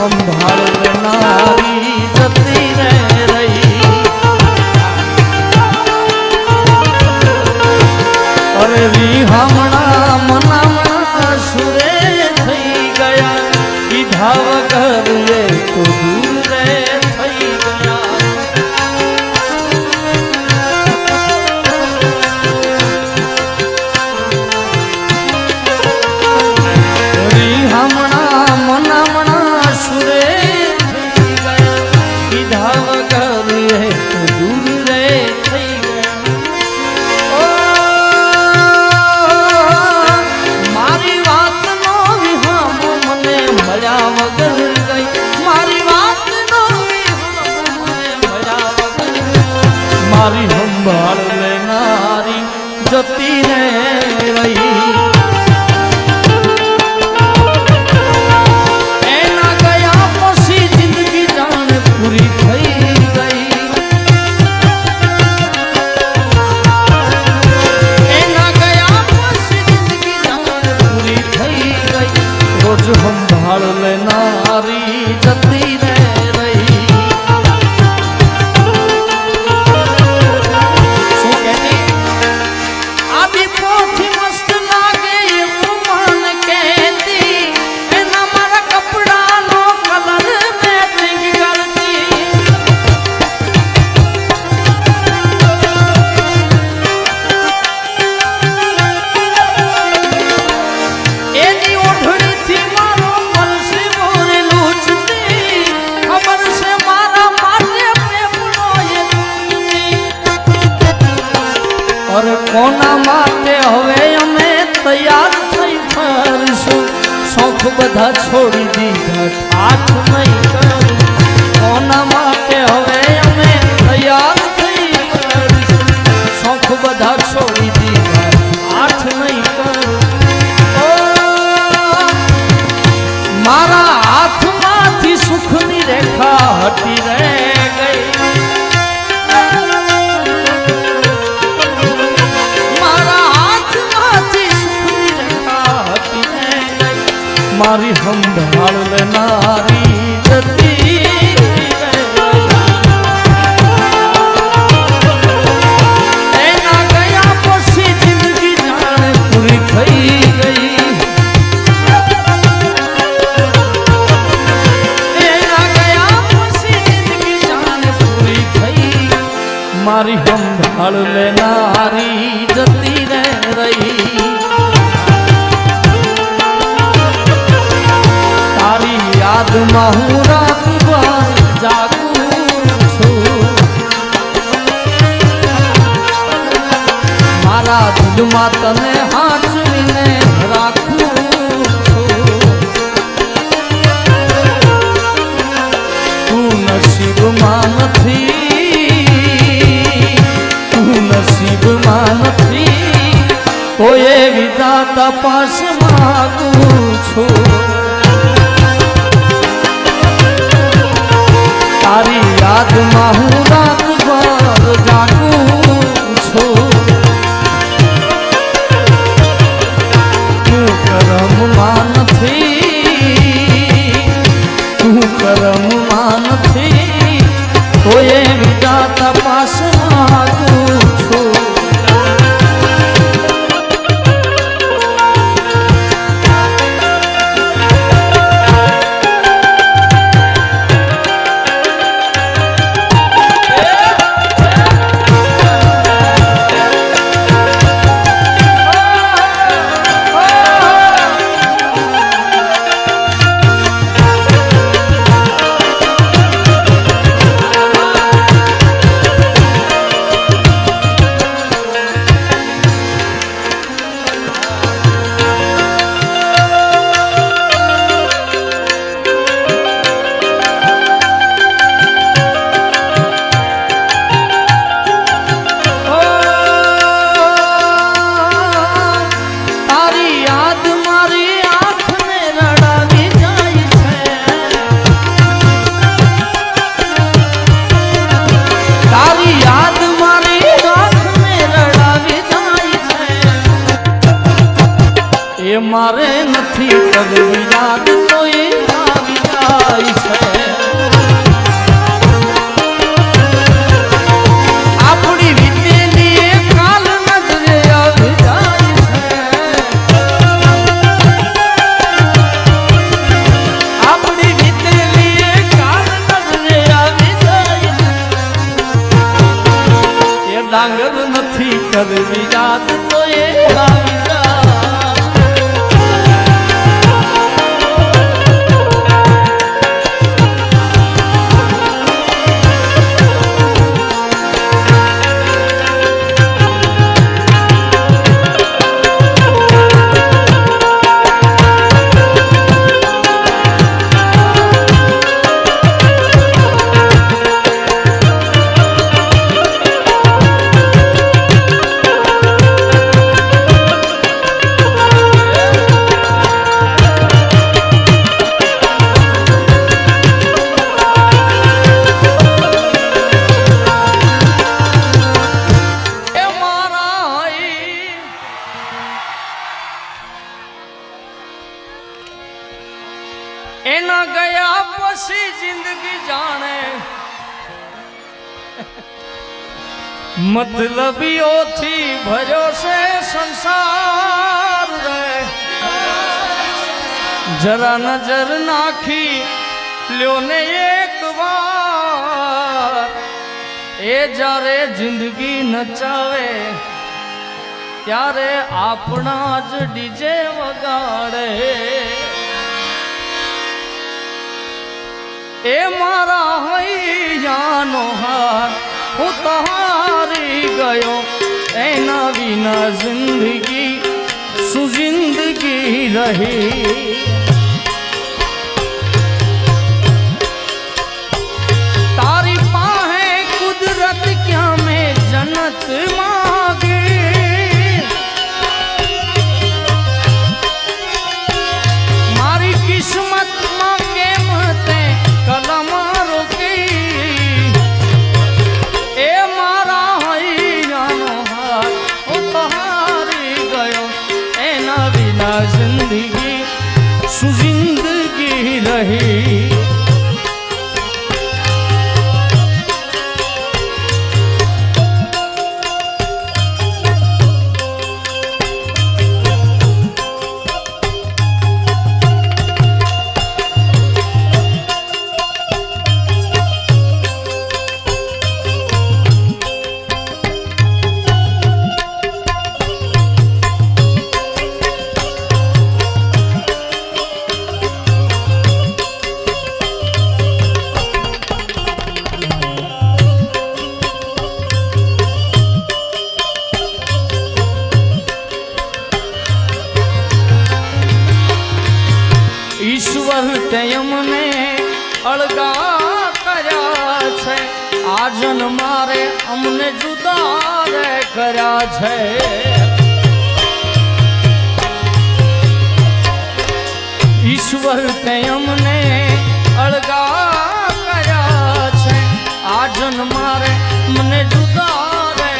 સંભાળ લેનારી જતી રે રહી અરે રીહામણા મનામણા સુરે થઈ ગયા કીધા વગર એ તો દૂર રે થઈ ગયા રીહામણા મનામણા સુરે થઈ ગયા કીધા વગર એ તો દૂર રે થઈ મારી સંભાળ લેનારી જતી રે રહી એના ગયા પછી જિંદગી જાણે પૂરી થઈ ગઈ એના ગયા પછી જિંદગી જાણે પૂરી થઈ ગઈ રોજ સંભાળ લેનારી જતી રે કોના માટે હવે અમે તૈયાર થઈ ફરશું શોખ બધા છોડી દીધા ઠાઠ નહીં કરું કોના માટે હવે અમે તૈયાર થઈ ફરશું શોખ બધા છોડી દીધા ઠાઠ નહીં કરું મારા હાથમાંથી સુખની રેખા હટી રે ગઈ મારી સંભાળ લેનારી જતી એના ગયા પછી જિંદગી જાણે પૂરી થઈ ગઈ એના ગયા પછી જિંદગી જાણે પૂરી થઈ મારી સંભાળ લેનારી જતી રે રહી યાદમાં હું રાતભર જાગું છું મારા દિલમાં તને હાચવીને રાખું છું તું નસીબમાં નથી તો એ વિધાતા પાસ માગું છું તારી યાદમાં હું રાતભર જાગું છું તું કરમમાં નથી તો એ વિધાતા પાસ માગું છું મારે નથી કરવી યાદ કોઈ આવી જાય જાય છે આપણી વીતેલી કાલ નજરે આવી જાય છે આપણી વીતેલી કાલ નજરે આવી જાય એ ડાંગર નથી કરવી યાદ તો એ આવી એના ગયા પછી જિંદગી જાણે મતલબીઓથી ભર્યો છે સંસાર રે જરા નજર નાખી લ્યો ને એક વાર એ જ્યારે જિંદગી નચાવે ત્યારે આપણા જ ડીજે વગાડે એ મારા હૈયાનો હાર હું તહારી ગયો એના વિના જિંદગી શું જિંદગી રહી તારી પાસે કુદરત ક્યાં મેં જન્નત માગી મારી કિસ્મતમાં કેમ તે કલમ રોકી એ મારા હૈયાનો હાર હું તહારી ગયો એના વિના જિંદગી શું જિંદગી રહી ઈશ્વર તે અમને અળગા કર્યા છે આજન મારે અમને જુદા રે કર્યા છે ઈશ્વર તે અમને અળગા કર્યા છે આજન મારે મને જુદા રે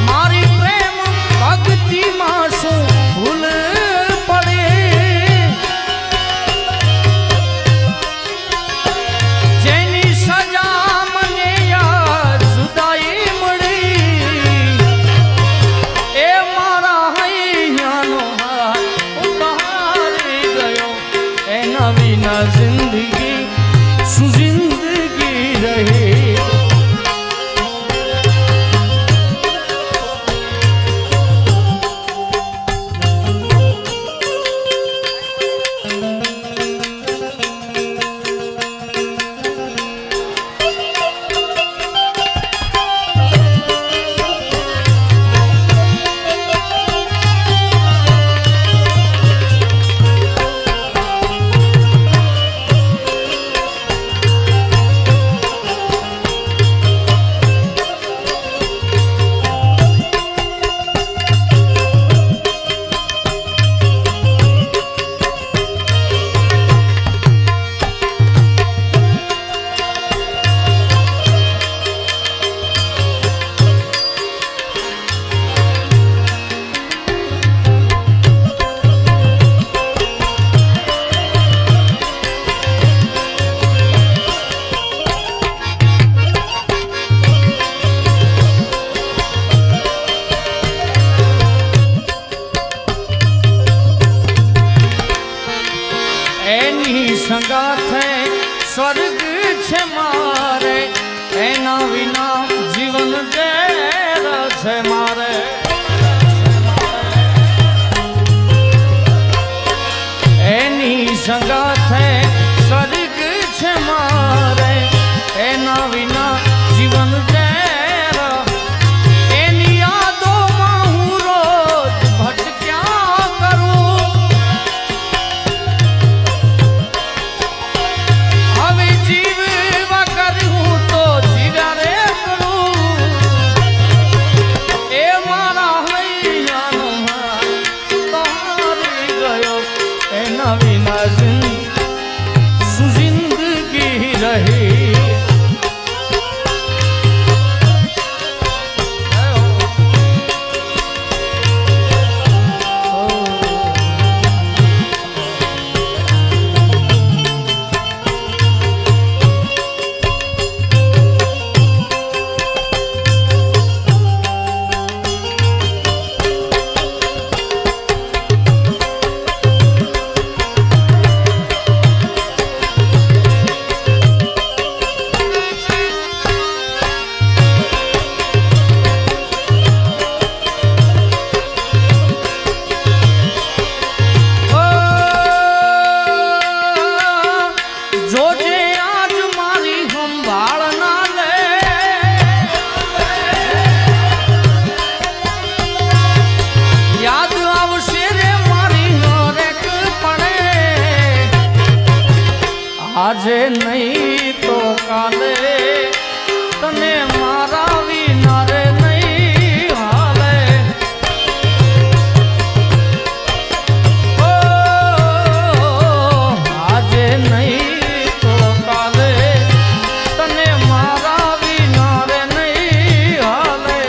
મારી પ્રેમ ભક્તિમાં શું ભૂલ જિંદગી શું જિંદગી રહી એની સંગાથે સ્વર્ગ છે મારે, એના વિના જીવન ઝેર છે મારે. એની સંગાથે સ્વર્ગ છે મારે, એના વિના જીવન ઝેર. એની યાદોમાં હું રોજ ભટક્યા કરું. હવે જીવવા કર્યું તો જીવ્યા રે કરું. એ મારા હૈયાનો તારી ગયો, એના વિના શું જિંદગી રહી. આજે નહીં તો કાલે તને મારા વિના રે નહીં હાલે. ઓ આજે નહીં તો કાલે તને મારા વિના રે નહીં હાલે.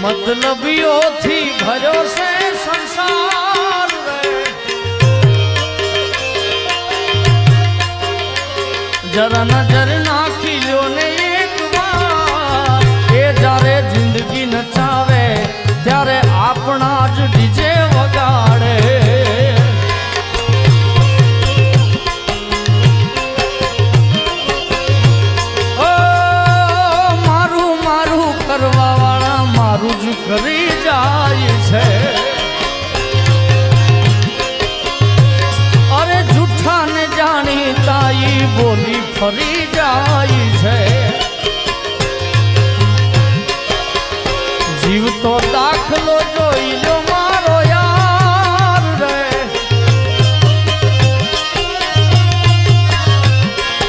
મતલબીઓથી ભર્યો છે સંસાર રે. જરા નજર નાખી લ્યો ને એક વાર. એ જ્યારે જિંદગી નચાવે ત્યારે આપણા જ ડીજે વગાડે. ઓ મારું મારું કરવા વાળા મારું જ કરી જાય છે. અરે જૂઠા ને જાણી તાઈ બોલી ફરી જાય છે. જીવ તો દાખલો જોઈ લો મારો યાર રે.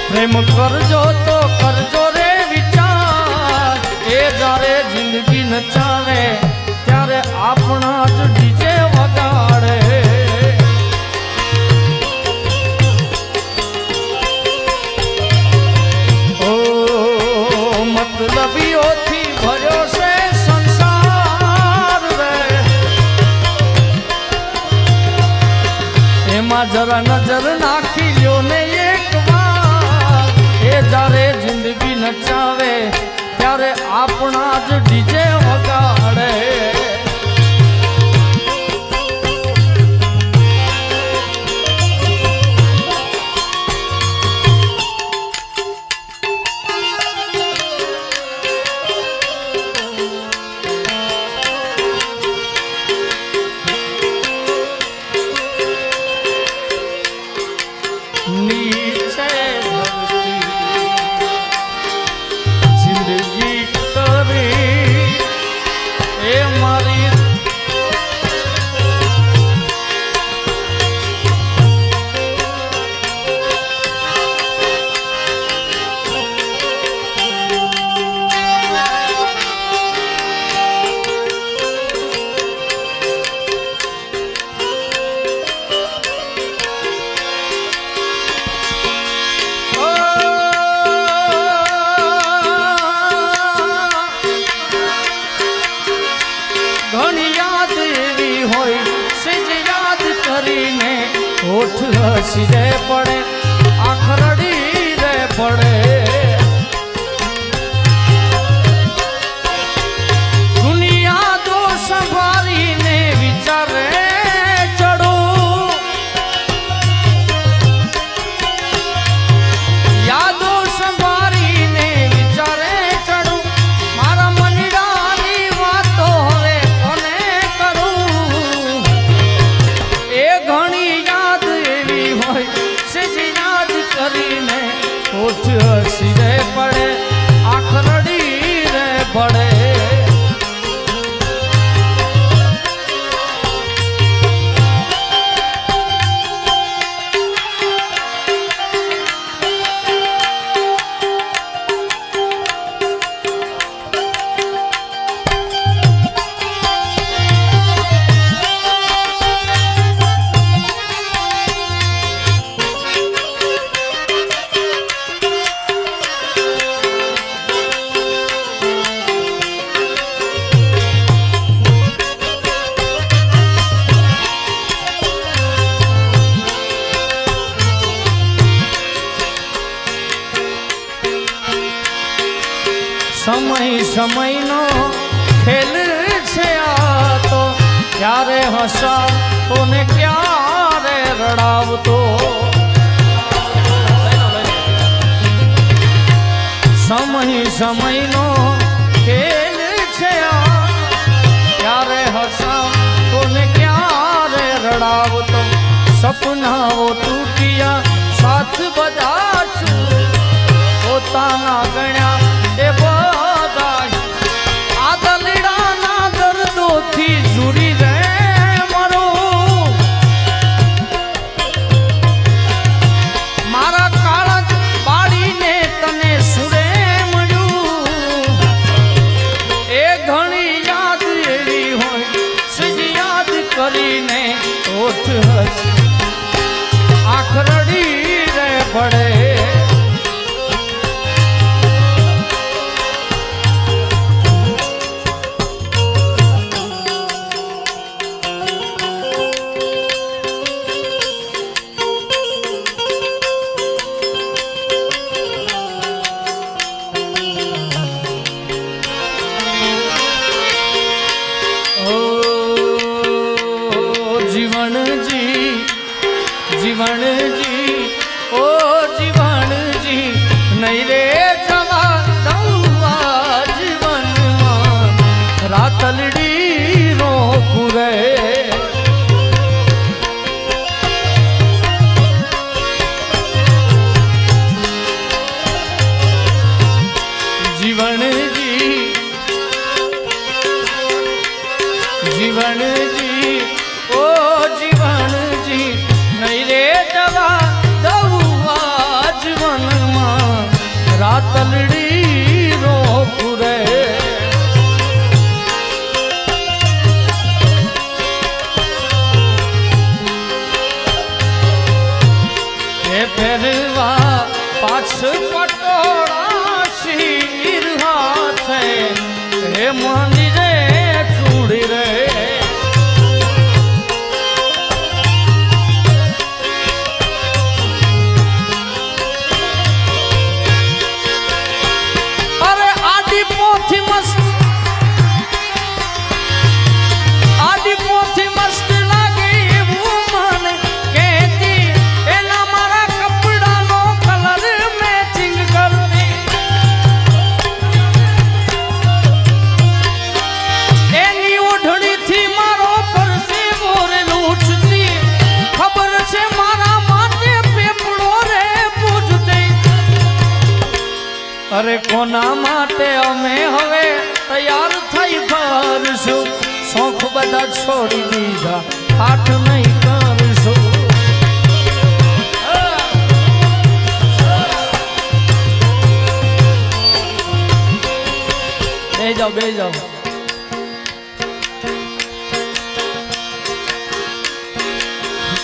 પ્રેમ કરજો તો કરજો રે વિચાર. એ જ્યારે જિંદગી નચાવે ત્યારે આપણા જ ડીજે વગાડે. ઓ મતલબીઓથી ભર્યો છે સંસાર રે. એમાં જરા નજર નાખી લ્યો ને એક વાર. એ જ્યારે જિંદગી નચાવે ત્યારે આપણા જ ડીજે વગાડે. હસી રે પડે આંખ રડી રે પડે દુનિયા દોષ સંભાળીને વિચારે ચડો યાદો સંભાળીને વિચારે ચડો મારા મનડાની વાતો હવે કોને કરું એ ઘણી યાદ એવી હોય સેજ યાદ કરીને હોઠ હસી રે પડે આંખ રડી રે પડે સમયનો ખેલ છે આ તો ક્યારે હસાવતો ને ક્યારે રડાવતો સમયનો ખેલ છે આ ક્યારે હસાવતો ને ક્યારે રડાવતો સપનાઓ તૂટ્યા સાથ બધા છું પોતાના ગણ્યા એ જુરી રે મરો મારા કાળજ પાડીને તને સુરે મળ્યું એ ઘણી યાદ એવી હોય સજ યાદ કરીને હોઠ હસી આંખ રડી રે પડે જીવણજી ઓ જીવણજી નહીં રે જવા દઉં જીવનમાં રાતલડી રોકું રે જીવણજી જીવણજી ઓ જીવણજી નહીં રે જવા દઉં જીવનમાં રાતલડી રોકું રે એ ફેરવા પાછ પટોળા શીર હાથે હે મંદિરે ચૂડી રે અરે કોના માટે અમે હવે તૈયાર થઈ ફરશું શોખ બધા છોડી દીધા આઠ નહીં કરશું બે જાઓ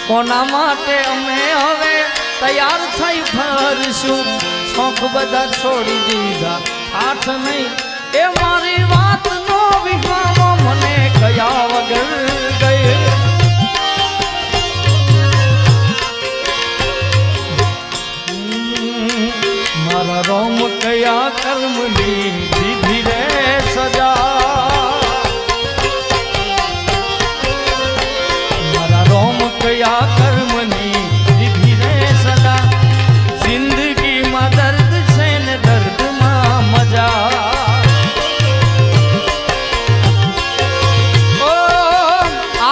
કોના માટે અમે હવે તૈયાર થઈ ફરશું શોખ બધા છોડી દીધા આઠ નહીં એ મારી વાત નો વિહામો મને કયા વગર ગઈ મારા રોમ કયા કર્મની દીધી રે સજા, મારા રોમ કયા કર્મની દીધી રે સજા, જિંદગીમાં દર્દ છે ને દર્દમાં મજા. ઓ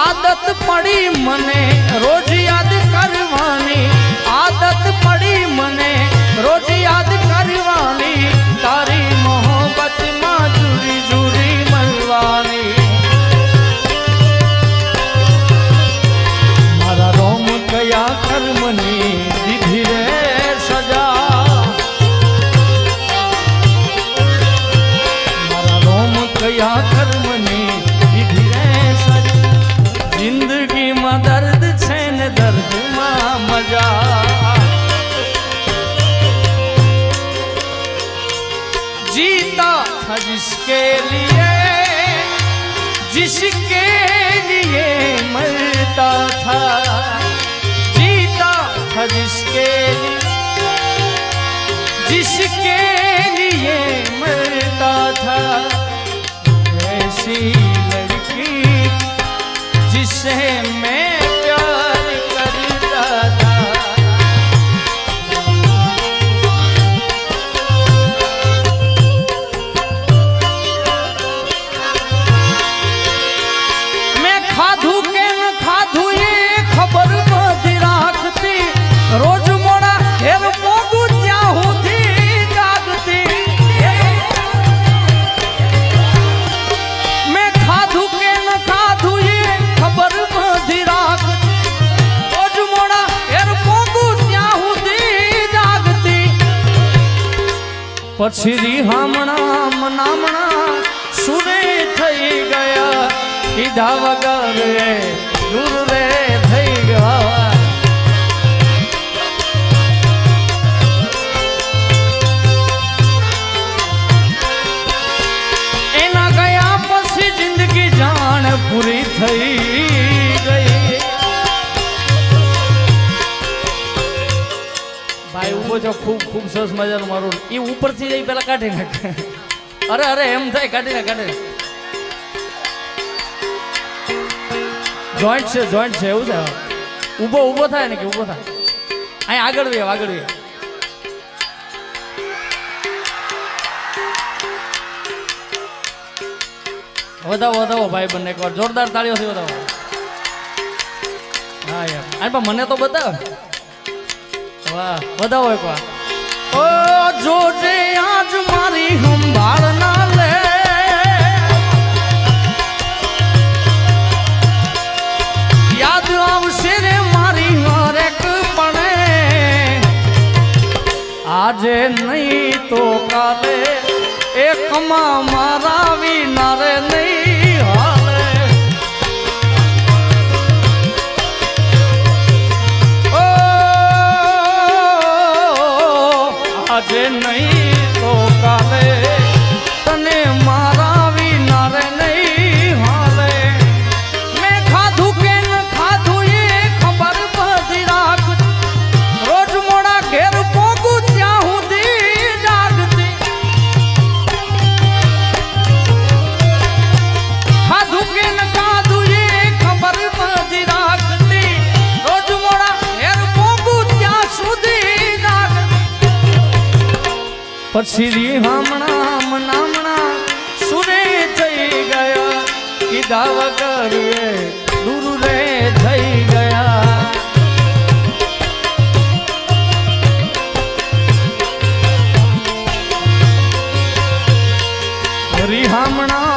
આદત પડી મને રોજ યાદ કરવાની, આદત પડી મને રોજ યાદ કરવાની, તારી મોહબ્બતમાં જુરી જુરી મળવાની. મારા રોમ કયા કર્મની દીધી રે સજા, મારા રોમ કયા કર્મની દીધી રે સજા, જિંદગીમાં દર્દ છે ને દર્દમાં મજા. जीता था जिसके लिए मरता था, जीता था जिसके लिए मरता था, ऐसी लड़की जिसे मैं प्यार करता था. ખાધું કે ન ખાધું એ ખબર બધી રાખતી, રોજ મોડા ઘેર પોગું ત્યાં સુધી જાગતી. મેં ખાધું કે ન ખાધું એ ખબર બધી રાખતી, રોજ મોડા ઘેર પોગું ત્યાં સુધી જાગતી. પછી રીહામણા મનામણા સુરે થઈ ગયા, કીધા વગર દૂર રે થઈ ગયા. એના ગયા પછી જિંદગી જાણ પૂરી થઈ ગઈ. ભાઈ ઉભો છો, ખૂબ ખૂબ સરસ મજાનું મારું એ ઉપરથી જઈ પેલા કાઢી નાખે. અરે અરે એમ થાય કાઢી નાખે. જોઈન્ટ છે એવું છે. ઊભો થાય ને કે ઊભો થાય અહીં આગળ વે વધાવો ભાઈ બંને એકવાર જોરદાર તાળીઓથી વધાવો. હા યાર આને પણ મને તો બતાવ. વાહ વધાવો એકવાર. ઓ જોજે આજ મારી સંભાળ ના લે, યાદ આવશે રે મારી હરેક પણે, આજે નહીં તો કાલે એકમાં મારા વિના રે નહીં હાલે. ઓ આજે નહીં તો કાલે તને મારા વિના રે નહીં હાલે. પછી રીહામણા મનામણા સુરે થઈ ગયા, કીધા વગર દૂર રે થઈ ગયા. રીહામણા